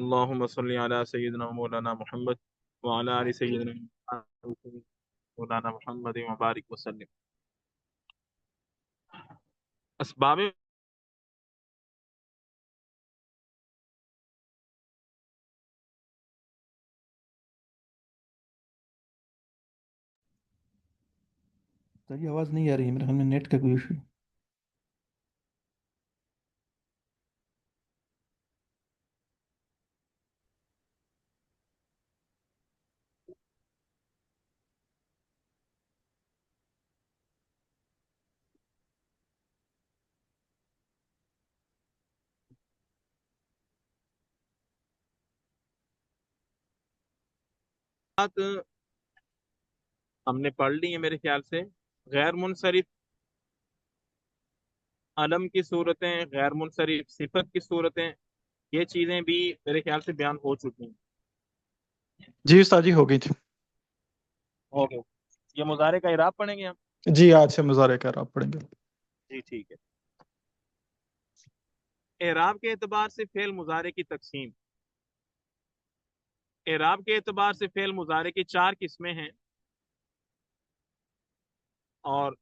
اللهم صل على سيدنا مولانا محمد وعلى آل سيدنا مولانا محمد وبارك وسلم. اسباب سر آواز نہیں آ رہی ہے، میرے خیال میں نیٹ کا کوئی ایشو. ہم نے پڑھ لی ہے میرے خیال سے. غیر منصرف علم کی صورتیں، غیر منصرف صفت کی صورتیں، یہ چیزیں بھی میرے خیال سے بیان ہو چکی ہیں. جی استاد جی، ہو گئی تھی. اوکے، یہ مضارع کا اعراب پڑھیں گے ہم. جی آج سے مضارع کا آپ پڑھیں گے. جی ٹھیک ہے. اعراب کے اعتبار سے فعل مضارع کی تقسیم. اعراب کے اعتبار سے فعل مضارع کی 4 قسمیں ہیں، اور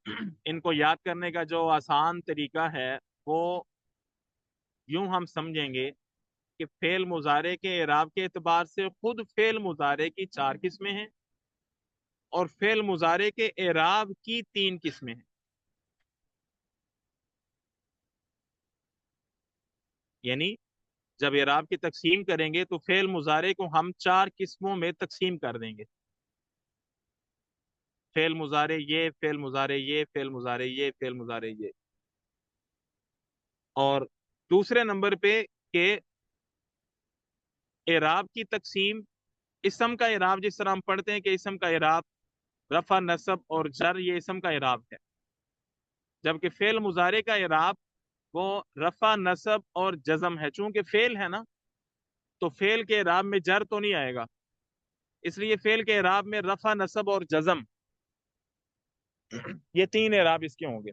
ان کو یاد کرنے کا جو آسان طریقہ ہے وہ یوں ہم سمجھیں گے کہ فعل مضارع کے اعراب کے اعتبار سے خود فعل مضارع کی 4 قسمیں ہیں، اور فعل مضارع کے اعراب کی 3 قسمیں ہیں. یعنی جب اعراب کی تقسیم کریں گے تو فعل مضارع کو ہم 4 قسموں میں تقسیم کر دیں گے. فعل مضارع یہ، فعل مضارع یہ، فعل مضارع یہ، فعل مضارع یہ. اور دوسرے نمبر پہ کہ اعراب کی تقسیم، اسم کا اعراب جس طرح ہم پڑھتے ہیں کہ اسم کا اعراب رفع، نصب اور جر، یہ اسم کا اعراب ہے. جبکہ فعل مضارع کا اعراب وہ رفع، نصب اور جزم ہے. چونکہ فعل ہے نا، تو فعل کے اعراب میں جر تو نہیں آئے گا، اس لیے فعل کے اعراب میں رفع، نصب اور جزم، یہ 3 اعراب اس کے ہوں گے.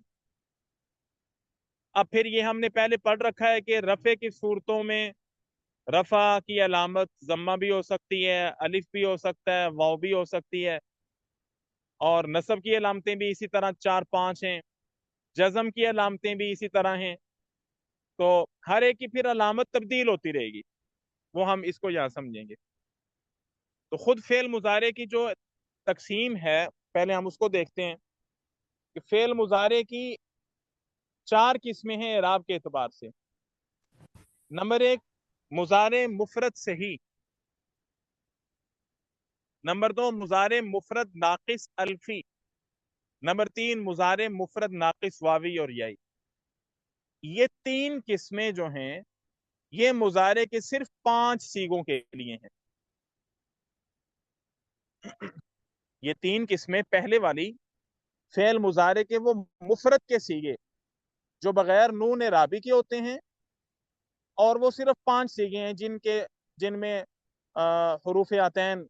اب پھر یہ ہم نے پہلے پڑھ رکھا ہے کہ رفع کی صورتوں میں رفع کی علامت ضمہ بھی ہو سکتی ہے، الف بھی ہو سکتا ہے، واو بھی ہو سکتی ہے، اور نصب کی علامتیں بھی اسی طرح 4-5 ہیں، جزم کی علامتیں بھی اسی طرح ہیں. تو ہر ایک کی پھر علامت تبدیل ہوتی رہے گی، وہ ہم اس کو یہاں سمجھیں گے. تو خود فعل مضارع کی جو تقسیم ہے پہلے ہم اس کو دیکھتے ہیں کہ فعل مضارع کی 4 قسمیں ہیں اعراب کے اعتبار سے. نمبر 1 مضارع مفرد صحیح. نمبر 2 مضارع مفرد ناقص الفی. نمبر 3 مضارع مفرد ناقص واوی اور یائی. یہ 3 قسمیں جو ہیں یہ مضارع کے صرف 5 صیغوں کے لیے ہیں. یہ 3 قسمیں، پہلے والی فعل مضارع کے وہ مفرد کے صیغے جو بغیر نون رابی کے ہوتے ہیں، اور وہ صرف 5 صیغے ہیں جن میں حروف عطین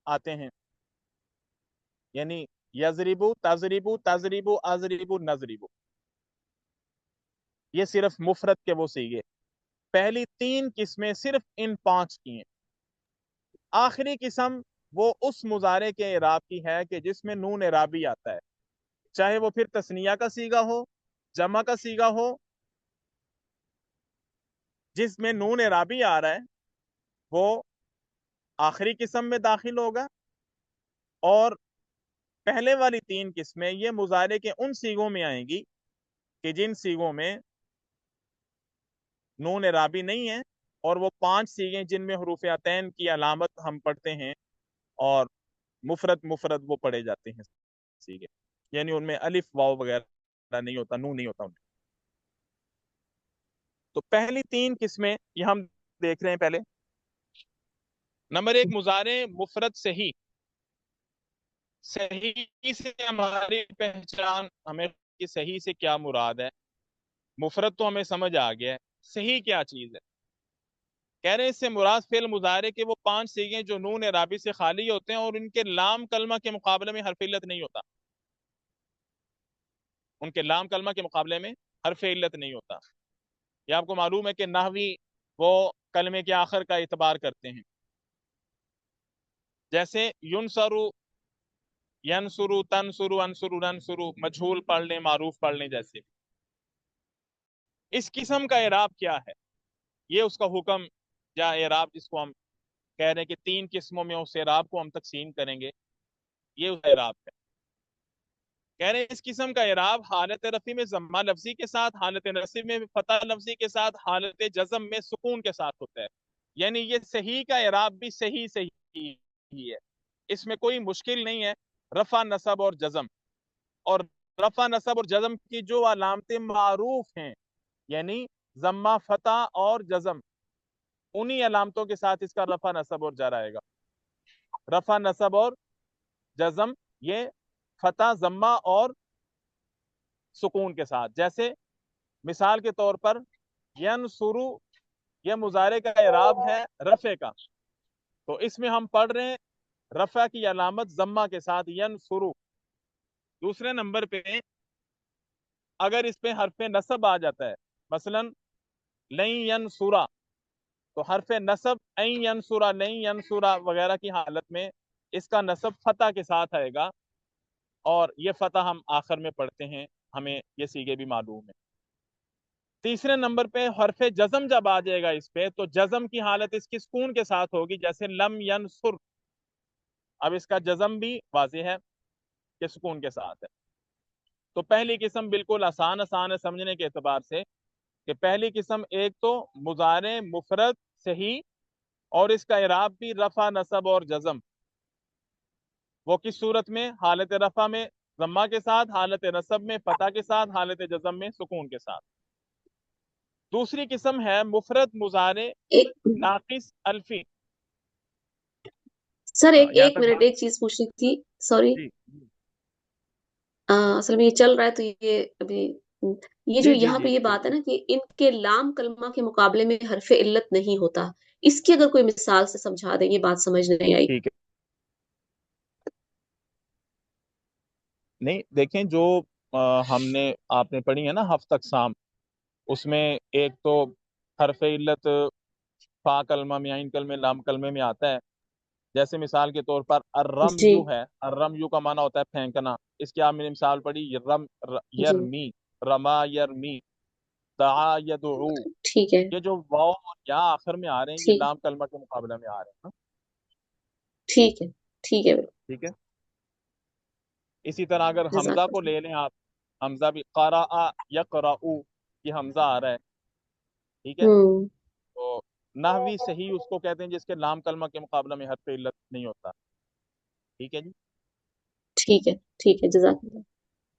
آتے ہیں. یعنی یضربو، تضربو، تضربو، اضربو، نضربو، یہ صرف مفرد کے وہ صیغے. پہلی 3 قسمیں صرف ان 5 کی ہیں. آخری قسم وہ اس مضارع کے اعراب کی ہے کہ جس میں نون اعرابی آتا ہے، چاہے وہ پھر تثنیہ کا صیغہ ہو، جمع کا صیغہ ہو. جس میں نون اعرابی آ رہا ہے وہ آخری قسم میں داخل ہوگا، اور پہلے والی 3 قسمیں یہ مضارع کے ان صیغوں میں آئیں گی کہ جن صیغوں میں نون اعرابی نہیں ہے، اور وہ 5 صیغیں جن میں حروف عطین کی علامت ہم پڑھتے ہیں اور مفرد وہ پڑھے جاتے ہیں صیغے، یعنی ان میں الف، واو وغیرہ نہیں ہوتا، نون نہیں ہوتا ان میں. تو پہلی 3 قسمیں یہ ہم دیکھ رہے ہیں پہلے. نمبر 1 مضارع مفرد صحیح. صحیح سے ہماری پہچان، ہمیں کہ صحیح سے کیا مراد ہے. مفرد تو ہمیں سمجھ آ گیا ہے، صحیح کیا چیز ہے. کہہ رہے ہیں اس سے مراد فعل مضارع کے وہ 5 صیغے جو نون اعرابی سے خالی ہوتے ہیں اور ان کے لام کلمہ کے مقابلے میں حرف علت نہیں ہوتا. ان کے لام کلمہ کے مقابلے میں حرف علت نہیں ہوتا. یہ آپ کو معلوم ہے کہ نحوی وہ کلمے کے آخر کا اعتبار کرتے ہیں، جیسے ینصرو، ینصرو، تنصرو، انصرو، ننصرو، مجہول پڑھ لیں، معروف پڑھ لیں جیسے۔ اس قسم کا اعراب کیا ہے؟ یہ اس کا حکم یا اعراب جس کو ہم کہہ رہے ہیں کہ 3 قسموں میں اس اعراب کو ہم تقسیم کریں گے، یہ اس اعراب ہے۔ کہہ رہے ہیں اس قسم کا اعراب حالت رفع میں ضمہ لفظی کے ساتھ، حالت نصب میں فتح لفظی کے ساتھ، حالت جزم میں سکون کے ساتھ ہوتا ہے۔ یعنی یہ صحیح کا اعراب بھی صحیح ہی ہے، اس میں کوئی مشکل نہیں ہے۔ رفع، نصب اور جزم، اور رفع، نصب اور جزم کی جو علامتیں معروف ہیں، یعنی ضمہ، فتح اور جزم، انہی علامتوں کے ساتھ اس کا رفع، نصب اور جر آئے گا۔ رفع، نصب اور جزم یہ فتح، ضمہ اور سکون کے ساتھ۔ جیسے مثال کے طور پر ینصرو، یہ مضارع کا اعراب ہے رفع کا، تو اس میں ہم پڑھ رہے ہیں رفع کی علامت ضمہ کے ساتھ ینصرو۔ دوسرے نمبر پہ اگر اس پہ حرف نصب آ جاتا ہے، مثلا لن ینصرا، تو حرف نصب این ینصرا، لن ینصرا وغیرہ کی حالت میں اس کا نصب فتح کے ساتھ آئے گا، اور یہ فتح ہم آخر میں پڑھتے ہیں، ہمیں یہ سیغے بھی معلوم ہے۔ تیسرے نمبر پہ حرف جزم جب آ جائے گا اس پہ، تو جزم کی حالت اس کی سکون کے ساتھ ہوگی، جیسے لم ینصر، اب اس کا جزم بھی واضح ہے کہ سکون کے ساتھ ہے۔ تو پہلی قسم بالکل آسان ہے سمجھنے کے اعتبار سے، کہ پہلی قسم ایک تو مضارع مفرد صحیح، اور اس کا اعراب بھی رفع، نصب اور جزم، وہ کس صورت میں؟ حالت رفع میں ضمہ کے ساتھ، حالت نصب میں فتح کے ساتھ، حالت جزم میں سکون کے ساتھ۔ دوسری قسم ہے مفرد مضارع ایک ناقص الفی۔ سر یہاں ایک تک منٹ، بات ایک چیز پوچھنی تھی، سوری۔ جی اصل میں یہ چل رہا ہے تو یہ ابھی یہ جو جی جی یہاں جی پہ یہ بات ہے نا کہ ان کے لام کلمہ کے مقابلے میں حرف علت نہیں ہوتا، اس کی اگر کوئی مثال سے سمجھا دیں، یہ بات سمجھ نہیں آئی۔ ٹھیک ہے۔ نہیں دیکھیں، جو ہم نے آپ نے پڑھی ہے نا ہفت اقسام، اس میں ایک تو حرف علت فا کلمہ میں، عین کلمے، لام کلمے میں آتا ہے۔ جیسے مثال کے طور پر الرم جی یو ہے، الرم یو کا معنی ہوتا ہے پھینکنا، اس کی آپ نے مثال پڑھی جی یرمی، رما یرمی، دعا یدعو، ٹھیک ہے، یہ جو واو اور یا آخر میں آ رہے ہیں، یہ ٹھیک لام کلمہ کے مقابلے میں آ رہے ہیں نا۔ ٹھیک ہے، ٹھیک ہے، ٹھیک ہے۔ اسی طرح اگر حمزہ جزاک کو اللہ۔ لے لیں آپ، حمزہ بھی قرأ یقرأ، یہ حمزہ آ رہا ہے، ٹھیک ہے۔ ہوں، تو نحوی صحیح اس کو کہتے ہیں جس کے لام کلمہ کے مقابلہ میں حرف علت نہیں ہوتا، ٹھیک ہے جی۔ ٹھیک ہے، ٹھیک ہے، جزاک اللہ۔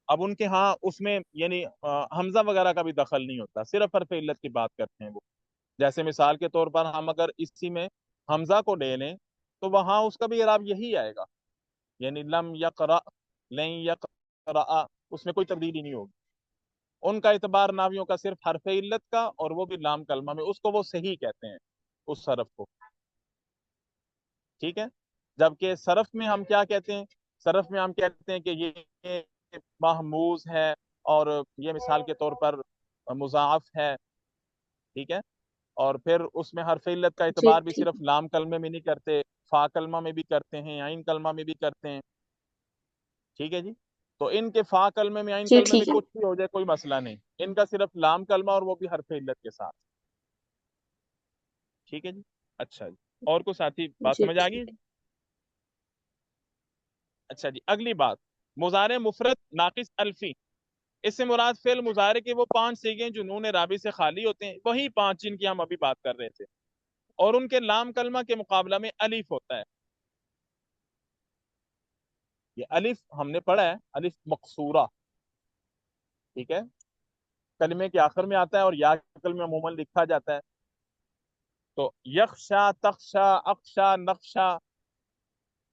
اب ان کے ہاں اس میں یعنی حمزہ وغیرہ کا بھی دخل نہیں ہوتا، صرف حرف علت کی بات کرتے ہیں وہ۔ جیسے مثال کے طور پر ہم اگر اسی میں حمزہ کو لے لیں، تو وہاں اس کا بھی اعراب یہی آئے گا، یعنی لم یقرأ، لن یقرأ، اس میں کوئی تبدیلی نہیں ہوگی۔ ان کا اعتبار ناویوں کا صرف حرف علت کا، اور وہ بھی لام کلمہ میں، اس کو وہ صحیح کہتے ہیں، اس صرف کو، ٹھیک ہے۔ جبکہ صرف میں ہم کیا کہتے ہیں؟ صرف میں ہم کہتے ہیں کہ یہ محموز ہے، اور یہ مثال کے طور پر مضاعف ہے، ٹھیک ہے۔ اور پھر اس میں حرف علت کا جی اعتبار بھی ٹھیک، صرف لام کلمے میں نہیں کرتے، فا کلمہ میں بھی کرتے ہیں، عین کلمہ میں بھی کرتے ہیں، ٹھیک ہے جی۔ تو ان کے فا کلمے میں، عین جی کلمے میں ٹھیک ہے، کچھ بھی ہو جائے کوئی مسئلہ نہیں، ان کا صرف لام کلمہ، اور وہ بھی حرف علت کے ساتھ، ٹھیک ہے جی۔ اچھا جی، اور کوئی ساتھی بات جی سمجھ آ گئی؟ ٹھیک ہے۔ اچھا جی، اگلی بات، مضارع مفرد ناقص الفی۔ اس سے مراد فعل مضارع کے وہ 5 صیغے جو نون رابع سے خالی ہوتے ہیں، وہی 5 جن کی ہم ابھی بات کر رہے تھے، اور ان کے لام کلمہ کے مقابلہ میں الف ہوتا ہے۔ یہ الف ہم نے پڑھا ہے، الف مقصورہ، ٹھیک ہے، کلمے کے آخر میں آتا ہے، اور یا کلمہ عموماً لکھا جاتا ہے۔ تو یخشا، تخشا، اخشا، نقشا،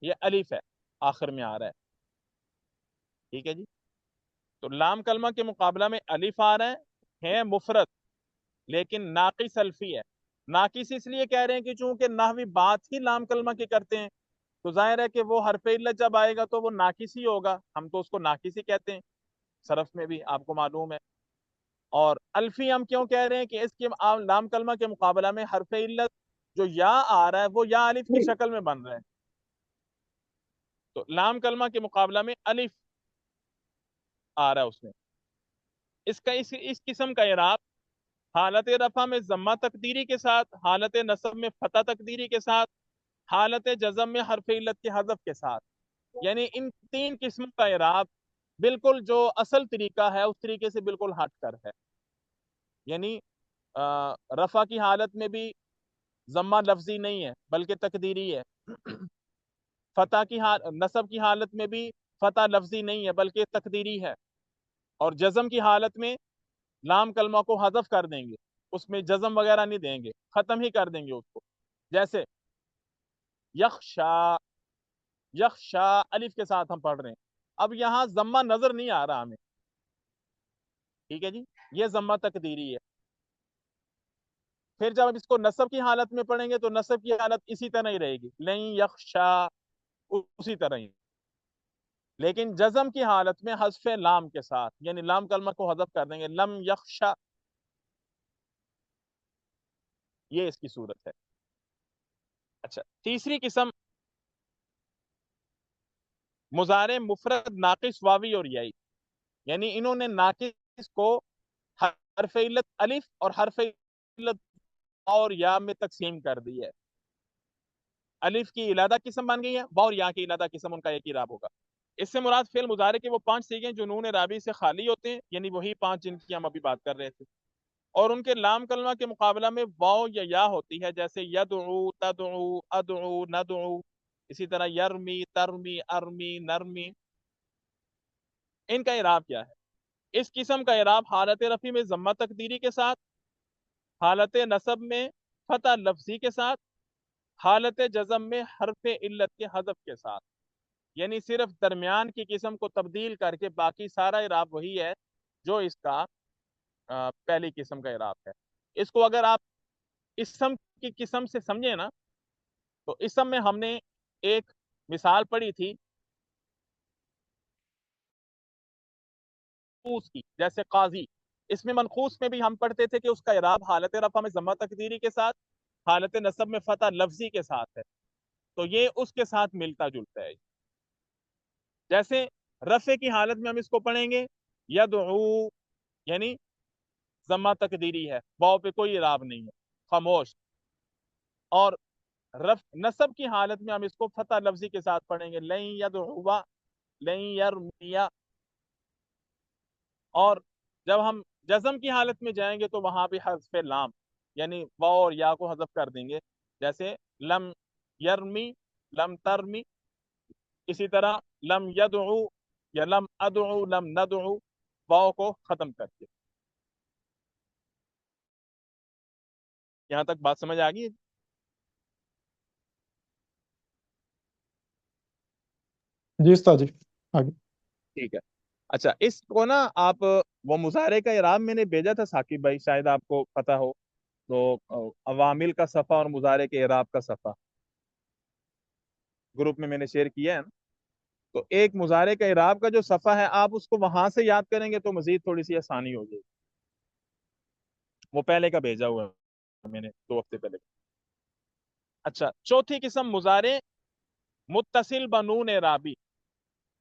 یہ الف ہے، آخر میں آ رہا ہے، ٹھیک ہے جی۔ تو لام کلمہ کے مقابلہ میں الف آ رہا ہے مفرد، لیکن ناقص الفی ہے۔ ناقص اس لیے کہہ رہے ہیں کہ چونکہ نحوی بات ہی لام کلمہ کی کرتے ہیں، تو ظاہر ہے کہ وہ حرف علت جب آئے گا تو وہ ناقص ہی ہوگا، ہم تو اس کو ناقص ہی کہتے ہیں، صرف میں بھی آپ کو معلوم ہے۔ اور الفی ہم کیوں کہہ رہے ہیں کہ اس کے لام کلمہ کے مقابلہ میں حرف علت جو یا آ رہا ہے وہ یا الف کی شکل میں بن رہا ہے. تو لام کلمہ کے مقابلہ میں الف آ رہا ہے اس میں. اس قسم کا اعراب حالت رفع میں ضمہ تقدیری کے ساتھ، حالت نصب میں فتح تقدیری کے ساتھ، حالت جزم میں حرف علت کے حذف کے ساتھ، یعنی ان تین قسموں کا اعراب بالکل جو اصل طریقہ ہے اس طریقے سے بالکل ہٹ کر ہے. یعنی رفع کی حالت میں بھی ضمہ لفظی نہیں ہے بلکہ تقدیری ہے. نصب کی حالت میں بھی فتح لفظی نہیں ہے بلکہ تقدیری ہے. اور جزم کی حالت میں لام کلمہ کو حذف کر دیں گے، اس میں جزم وغیرہ نہیں دیں گے، ختم ہی کر دیں گے اس کو. جیسے یخشا، یخشا الف کے ساتھ ہم پڑھ رہے ہیں، اب یہاں ضمہ نظر نہیں آ رہا ہمیں، ٹھیک ہے جی، یہ ضمہ تقدیری ہے. پھر جب اس کو نصب کی حالت میں پڑھیں گے تو نصب کی حالت اسی طرح ہی رہے گی، لن یخشا، اسی طرح ہی. لیکن جزم کی حالت میں حذف لام کے ساتھ، یعنی لام کلمہ کو حذف کر دیں گے، لم یخشا، یہ اس کی صورت ہے. اچھا، تیسری قسم مضارع مفرد ناقص واوی اور یائی، یعنی انہوں نے ناقص کو حرف علت الف اور حرف علت اور یا میں تقسیم کر دی ہے. الف کی علادہ قسم بن گئی ہے، با اور یا کی علادہ قسم ان کا ایک ہی اعراب ہوگا. اس سے مراد فعل مضارع کے وہ 5 صیغے جو نون رابی سے خالی ہوتے ہیں، یعنی وہی 5 جن کی ہم ابھی بات کر رہے تھے، اور ان کے لام کلمہ کے مقابلہ میں واو یا یا ہوتی ہے، جیسے یدعو، تدعو، ادعو، ندعو، اسی طرح یرمی، ترمی، ارمی، نرمی. ان کا اعراب کیا ہے؟ اس قسم کا اعراب حالت رفع میں ضمہ تقدیری کے ساتھ، حالت نصب میں فتح لفظی کے ساتھ، حالت جزم میں حرف علت کے حذف کے ساتھ. یعنی صرف درمیان کی قسم کو تبدیل کر کے باقی سارا اعراب وہی ہے جو اس کا پہلی قسم کا اعراب ہے. اس کو اگر آپ اسم کی قسم سے سمجھیں نا، تو اسم میں ہم نے ایک مثال پڑھی تھی منقوص کی، جیسے قاضی. اس میں منقوص میں بھی ہم پڑھتے تھے کہ اس کا اعراب حالت رفع میں ضمہ تقدیری کے ساتھ، حالت نصب میں فتح لفظی کے ساتھ ہے. تو یہ اس کے ساتھ ملتا جلتا ہے. جیسے رفع کی حالت میں ہم اس کو پڑھیں گے یدعو، یعنی ضمہ تقدیری ہے، واو پہ کوئی اعراب نہیں ہے، خاموش. اور نصب کی حالت میں ہم اس کو فتح لفظی کے ساتھ پڑھیں گے لن یدعو، لن یرمیا. اور جب ہم جزم کی حالت میں جائیں گے تو وہاں بھی حذف لام، یعنی واو اور یا کو حذف کر دیں گے، جیسے لم یرمی، لم ترمی. اسی طرح لم یدعو یا لم ادعو، لم ندعو، واو کو ختم کر کے. یہاں تک بات سمجھ آ گئی؟ جی استاد جی، آگے. ٹھیک ہے. اچھا، اس کو نا آپ وہ مضارع کا اعراب میں نے بھیجا تھا ثاقب بھائی، شاید آپ کو پتا ہو تو عوامل کا صفحہ اور مضارع کے اعراب کا صفحہ گروپ میں نے شیئر کیا ہے نا. تو ایک مضارع کا اعراب کا جو صفحہ ہے، آپ اس کو وہاں سے یاد کریں گے تو مزید تھوڑی سی آسانی ہو جائے گی. وہ پہلے کا بھیجا ہوا ہے میں نے 2 ہفتے پہلے. اچھا، چوتھی قسم مضارع متصل بنون اعرابی،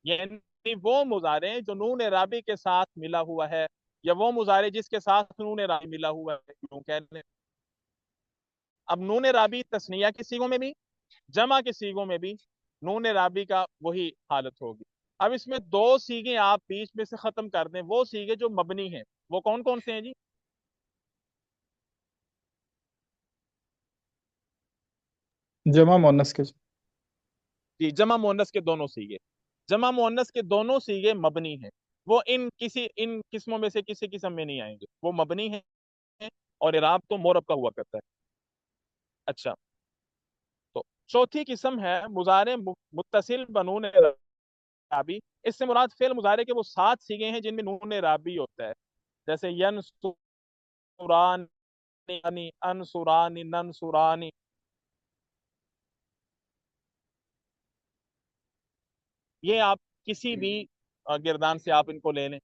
یعنی وہ مضارع جو نون اعرابی کے ساتھ ملا ہوا ہے، یا وہ مضارع جس کے ساتھ نون اعرابی ملا ہوا ہے، کیوں کہہ لیں. اب نون اعرابی تثنیہ کی صیغوں میں بھی، جمع کے صیغوں میں بھی نون اعرابی کا وہی حالت ہوگی. اب اس میں 2 صیغے آپ بیچ میں سے ختم کر دیں، وہ صیغے جو مبنی ہیں، وہ کون کون سے ہیں جی؟ جمع مؤنث کے. جی، جمع مؤنث کے دونوں صیغے، جمع مؤنث کے دونوں صیغے مبنی ہیں. وہ ان قسموں میں سے کسی قسم میں نہیں آئیں گے، وہ مبنی ہیں اور اعراب تو مورب کا ہوا کرتا ہے. اچھا، تو چوتھی قسم ہے مضارع متصل بنون اعرابی. اس سے مراد فعل مضارع کے وہ 7 صیغے ہیں جن میں نون اعرابی ہوتا ہے، جیسے ینصرانی، انصرانی، ننصرانی. یہ آپ کسی بھی گردان سے آپ ان کو لے لیں.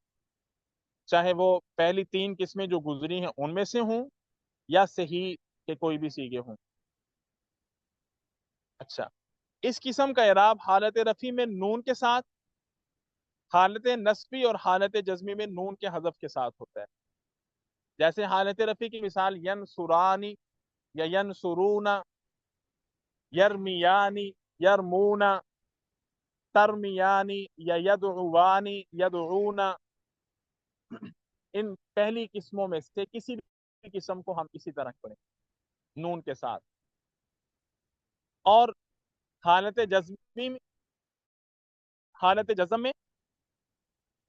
چاہے وہ پہلی تین قسمیں جو گزری ہیں ان میں سے ہوں یا صحیح کے کوئی بھی سیغے ہوں. اچھا، اس قسم کا اعراب حالت رفع میں نون کے ساتھ، حالت نصبی اور حالت جزمی میں نون کے حذف کے ساتھ ہوتا ہے. جیسے حالت رفع کی مثال ینصرانی یا ینصرونا، یرمیانی، یرمونا، ترمیانی یا یدعوانی، یدعونا. ان پہلی قسموں میں سے کسی بھی قسم کو ہم اسی طرح پڑھیں نون کے ساتھ. اور حالت جزمی میں، حالت جزم میں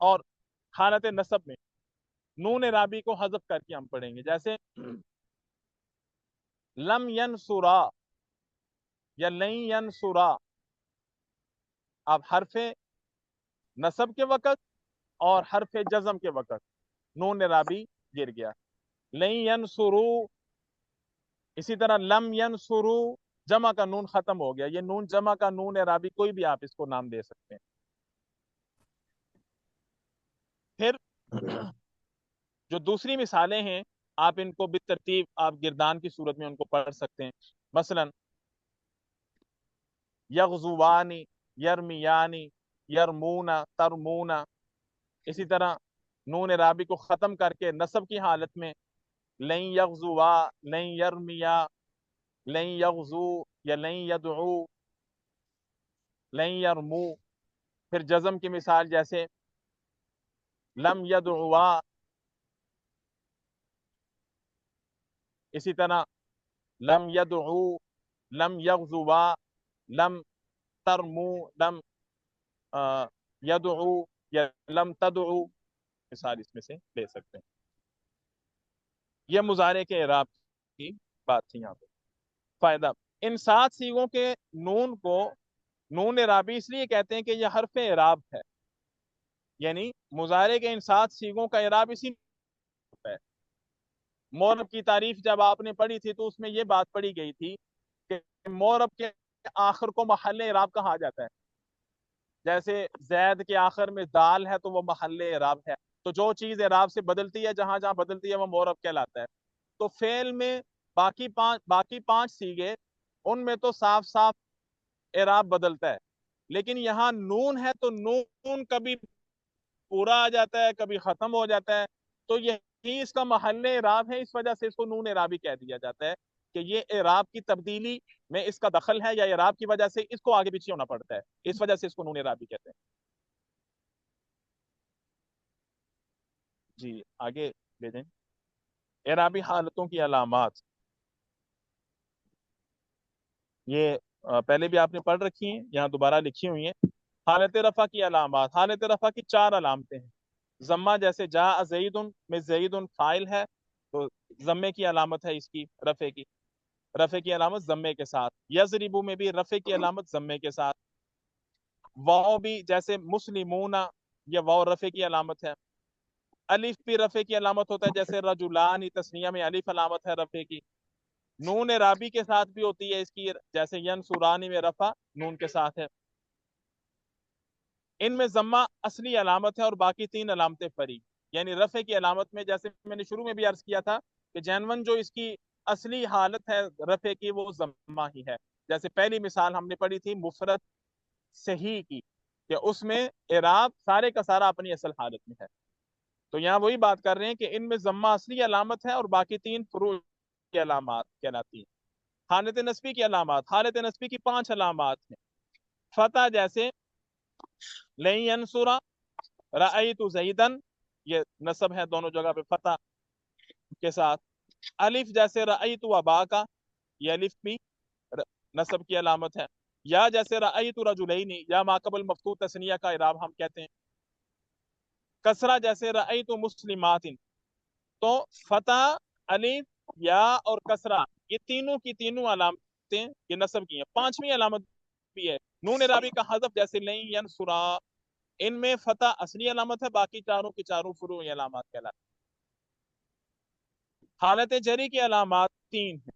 اور حالت نصب میں نون رابی کو حذف کر کے ہم پڑھیں گے. جیسے لم ینصرا یا لن ینصرا، اب حرف نصب کے وقت اور حرف جزم کے وقت نون رابی گر گیا. لن ینصرو، اسی طرح لم ینصرو جمع کا نون ختم ہو گیا. یہ نون جمع کا نون رابی کوئی بھی آپ اس کو نام دے سکتے ہیں. پھر جو دوسری مثالیں ہیں آپ ان کو بالترتیب آپ گردان کی صورت میں ان کو پڑھ سکتے ہیں. مثلا یغزوانی، یرمیانی، یرمونا، ترمونا. اسی طرح نون رابی کو ختم کر کے نصب کی حالت میں لن یغزوا، لن یرمیا، لن یغزو یا لن یدعو، لن یرمو. پھر جزم کی مثال جیسے لم یدعوا، اسی طرح لم یدعو، لم یغزوا، لم ترمو، لم یدعو یا لم تدعو. مثال اس میں سے لے سکتے ہیں. یہ مضارع کے اعراب کی بات تھی. یہاں پہ فائدہ، ان 7 سیغوں کے نون کو نون اعرابی اس لیے کہتے ہیں کہ یہ حرف اعراب ہے. یعنی مضارع کے ان 7 سیغوں کا اعراب اسی ہے. مورب کی تعریف جب آپ نے پڑھی تھی تو اس میں یہ بات پڑھی گئی تھی کہ مورب کے آخر کو محل اعراب کہا جاتا ہے. جیسے زید کے آخر میں دال ہے تو وہ محل اعراب ہے. تو جو چیز اعراب سے بدلتی ہے، جہاں جہاں بدلتی ہے، وہ مورب کہلاتا ہے. تو فعل میں باقی پانچ سیغے ان میں تو صاف صاف اعراب بدلتا ہے، لیکن یہاں نون ہے تو نون کبھی پورا آ جاتا ہے، کبھی ختم ہو جاتا ہے. تو یہی اس کا محل اعراب ہے، اس وجہ سے اس کو نون اعرابی کہہ دیا جاتا ہے کہ یہ اعراب کی تبدیلی میں اس کا دخل ہے، یا اعراب کی وجہ سے اس کو آگے پیچھے ہونا پڑتا ہے، اس وجہ سے اس کو نون اعرابی کہتے ہیں. جی آگے لے جائیں. اعرابی حالتوں کی علامات، یہ پہلے بھی آپ نے پڑھ رکھی ہیں، یہاں دوبارہ لکھی ہوئی ہیں. حالت رفع کی علامات، حالت رفع کی 4 علامتیں ہیں. ضمہ، جیسے جاء زید میں زید فاعل ہے تو ضمے کی علامت ہے اس کی رفع کی، رفع کی علامت ضمے کے ساتھ. یضربو میں بھی رفع کی علامت ضمے کے ساتھ. واو بھی جیسے مسلمون، یہ واو رفع کی علامت ہے. الف بھی رفع کی علامت ہوتا ہے، جیسے رجلان تثنیہ میں الف علامت ہے رفع کی. نون رابی کے ساتھ بھی ہوتی ہے اس کی، جیسے ینصرانی میں رفع نون کے ساتھ ہے. ان میں ضمہ اصلی علامت ہے اور باقی 3 علامتیں فری. یعنی رفع کی علامت میں، جیسے میں نے شروع میں بھی عرض کیا تھا کہ جینون جو اس کی اصلی حالت ہے رفع کی وہ ضمہ ہی ہے. جیسے پہلی مثال ہم نے پڑھی تھی مفرد صحیح کی، کہ اس میں اعراب سارے کا سارا اپنی اصل حالت میں ہے. تو یہاں وہی بات کر رہے ہیں کہ ان میں ضمہ اصلی علامت ہے اور باقی 3 فروع کی علامات کہلاتی ہیں. حالت نصبی کی علامات، حالت نصبی کی 5 علامات ہیں. فتح، جیسے لن ینصرا، رأیت زیدن، یہ نصب ہے دونوں جگہ پہ فتح کے ساتھ. الف، جیسے رأیت اباکا، یہ الف بھی نصب کی علامت ہے. یا جیسے رأیت رجلین، یا ماقبل مفتوح تثنیہ کا اعراب ہم کہتے ہیں. کسرہ، جیسے رأیت مسلمات. تو فتح، الف، یا اور کسرہ، یہ تینوں کی تینوں علامتیں یہ نصب کی ہیں. 5ویں علامت بھی ہے نون رابی کا حذف، جیسے لن ینصرا. ان میں فتح اصلی علامت ہے، باقی چاروں کی چاروں فروعی علامات کہلاتی ہیں. حالت جری کی علامات 3 ہیں.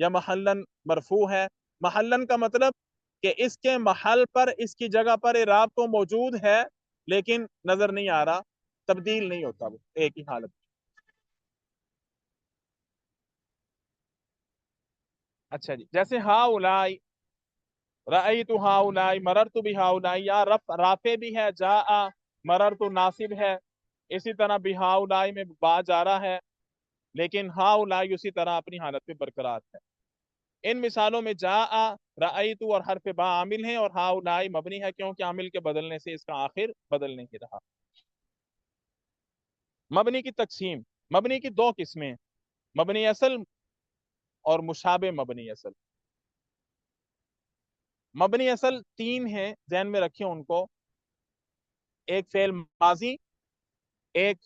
یا محلن مرفوع ہے. محلن کا مطلب کہ اس کے محل پر، اس کی جگہ پر اعراب تو موجود ہے لیکن نظر نہیں آ رہا، تبدیل نہیں ہوتا وہ ایک ہی حالت. اچھا جی، جیسے ہا اولائی، رأیت ہا اولائی، مررت بہا اولائی، یا رافع بھی ہے جا مررت ناصب ہے. اسی طرح بہا اولائی میں با جارا ہے، لیکن ہا اولائی اسی طرح اپنی حالت میں برقرار ہے. ان مثالوں میں جا رأیت اور حرف با عامل ہیں، اور ہا اولائی مبنی ہے کیونکہ عامل کے بدلنے سے اس کا آخر بدل نہیں رہا. مبنی کی تقسیم، مبنی کی دو قسمیں، مبنی اصل اور مشابہ مبنی اصل. مبنی اصل تین ہیں، ذہن میں رکھیں ان کو. ایک فعل ماضی، ایک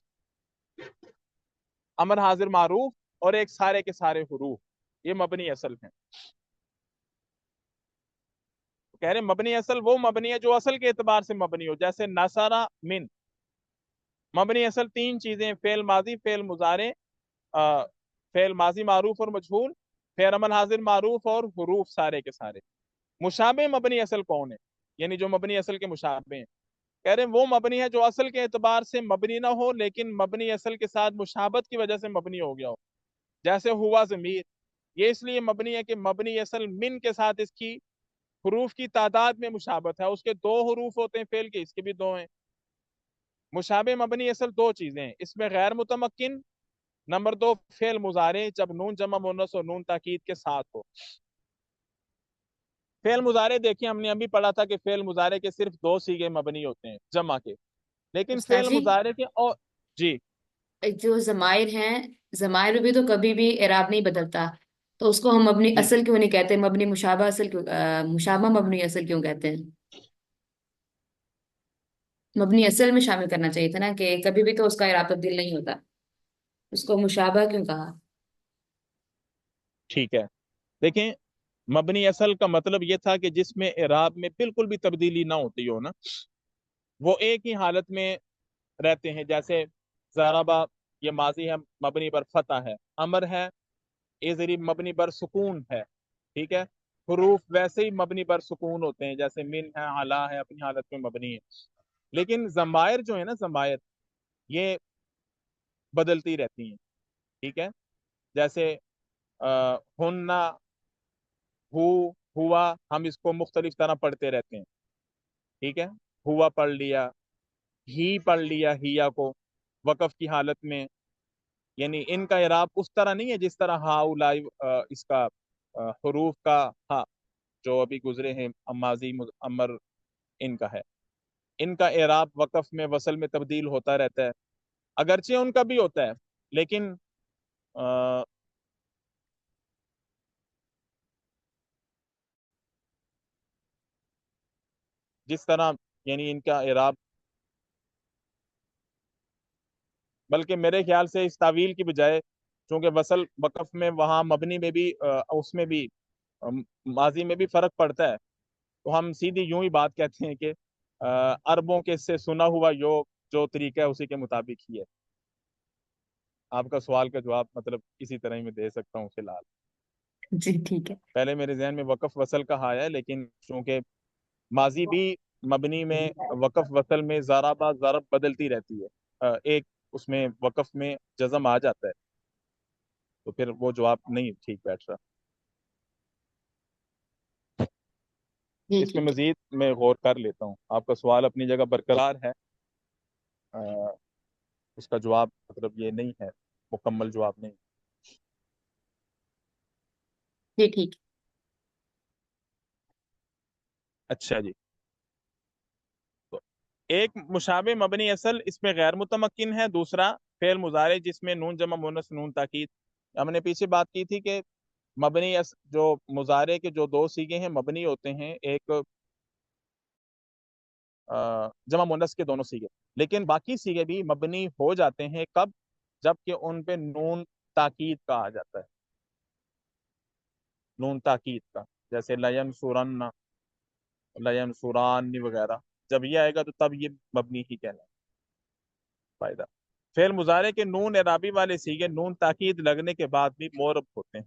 امر حاضر معروف، اور ایک سارے کے سارے حروف. یہ مبنی اصل ہیں. کہہ رہے مبنی اصل وہ مبنی ہے جو اصل کے اعتبار سے مبنی ہو، جیسے نصرہ من. مبنی اصل تین چیزیں، فعل ماضی، فعل مضارع، فعل ماضی معروف اور مجہول، فعل امر حاضر معروف، اور حروف سارے کے سارے. مشابہ مبنی اصل کون ہے؟ یعنی جو مبنی اصل کے مشابہ ہیں. کہہ رہے ہیں وہ مبنی ہے جو اصل کے اعتبار سے مبنی نہ ہو لیکن مبنی اصل کے ساتھ مشابہت کی وجہ سے مبنی ہو گیا ہو. جیسے ہوا ضمیر، یہ اس لیے مبنی ہے کہ مبنی اصل من کے ساتھ اس کی حروف کی تعداد میں مشابہت ہے. اس کے دو حروف ہوتے ہیں فعل کے، اس کے بھی دو ہیں. مشابہ مبنی اصل دو چیزیں ہیں، اس میں غیر متمکن. نمبر دو، فعل مضارع جب نون جمع مؤنث اور نون تاکید کے ساتھ ہو. فعل مضارع دیکھیں، ہم نے ابھی پڑھا تھا کہ فعل مضارع کے صرف دو صیغے مبنی ہوتے ہیں جمع کے، لیکن استاد فعل جی، مضارع کے اور جی جو ضمائر ہیں، ضمائر میں بھی تو کبھی بھی اعراب نہیں بدلتا، تو اس کو ہم مبنی جی اصل کیوں نہیں کہتے؟ مبنی مشابہ اصل کیوں، مشابہ مبنی اصل کیوں کہتے ہیں؟ مبنی اصل میں شامل کرنا چاہیے تھا نا، کہ کبھی بھی تو اس کا اعراب تبدیل نہیں ہوتا، اس کو مشابہ کیوں کہا؟ ٹھیک ہے. دیکھیں مبنی اصل کا مطلب یہ تھا کہ جس میں اعراب میں بالکل بھی تبدیلی نہ ہوتی ہو نا، وہ ایک ہی حالت میں رہتے ہیں. جیسے ضربہ، یہ ماضی ہے مبنی پر فتح ہے، امر ہے یہ ضریب مبنی پر سکون ہے. ٹھیک ہے. حروف ویسے ہی مبنی پر سکون ہوتے ہیں، جیسے من ہے، علا ہے، اپنی حالت میں مبنی ہے. لیکن ضمائر جو ہے نا، ضمائر یہ بدلتی رہتی ہیں. ٹھیک ہے. جیسے ہننا، ہوا، ہم اس کو مختلف طرح پڑھتے رہتے ہیں. ٹھیک ہے. ہوا پڑھ لیا، ہی پڑھ لیا، ہیا کو وقف کی حالت میں. یعنی ان کا اعراب اس طرح نہیں ہے جس طرح ہا اولائی اس کا حروف کا ہا جو ابھی گزرے ہیں ماضی امر ان کا ہے. ان کا اعراب وقف میں وصل میں تبدیل ہوتا رہتا ہے، اگرچہ ان کا بھی ہوتا ہے لیکن جس طرح یعنی ان کا اعراب، بلکہ میرے خیال سے اس تعویل کی بجائے چونکہ وصل وقف میں وہاں مبنی میں بھی اس میں بھی ماضی میں بھی فرق پڑتا ہے، تو ہم سیدھی یوں ہی بات کہتے ہیں کہ عربوں کے سے سنا ہوا جو طریقہ ہے اسی کے مطابق ہی ہے. آپ کا سوال کا جواب مطلب اسی طرح ہی میں دے سکتا ہوں فی الحال. جی ٹھیک ہے. پہلے میرے ذہن میں وقف وصل کا آیا ہے، لیکن چونکہ ماضی بھی مبنی میں وقف وصل میں ضربہ ضرب بدلتی رہتی ہے، ایک اس میں وقف میں جزم آ جاتا ہے، تو پھر وہ جواب نہیں ٹھیک بیٹھ رہا. جی اس میں ٹھیک ہے. مزید میں غور کر لیتا ہوں. آپ کا سوال اپنی جگہ برقرار ہے، اس کا جواب مطلب یہ نہیں ہے، مکمل جواب نہیں. جی ٹھیک ہے. اچھا جی. تو ایک مشابہ مبنی اصل اس میں غیر متمکن ہے، دوسرا فعل مضارع جس میں نون جمع مؤنث نون تاکید. ہم نے پیچھے بات کی تھی کہ مبنی جو مضارع کے جو دو صیغے ہیں مبنی ہوتے ہیں، ایک جمع مؤنث کے دونوں صیغے، لیکن باقی صیغے بھی مبنی ہو جاتے ہیں. کب؟ جبکہ ان پہ نون تاکید کا آ جاتا ہے، نون تاکید کا، جیسے لینصرن، لینصران وغیرہ. جب یہ آئے گا تو تب یہ مبنی ہی کہنا ہے. فائدہ، فعل مضارع کے نون اعرابی والے صیغے نون تاکید لگنے کے بعد بھی معرب ہوتے ہیں.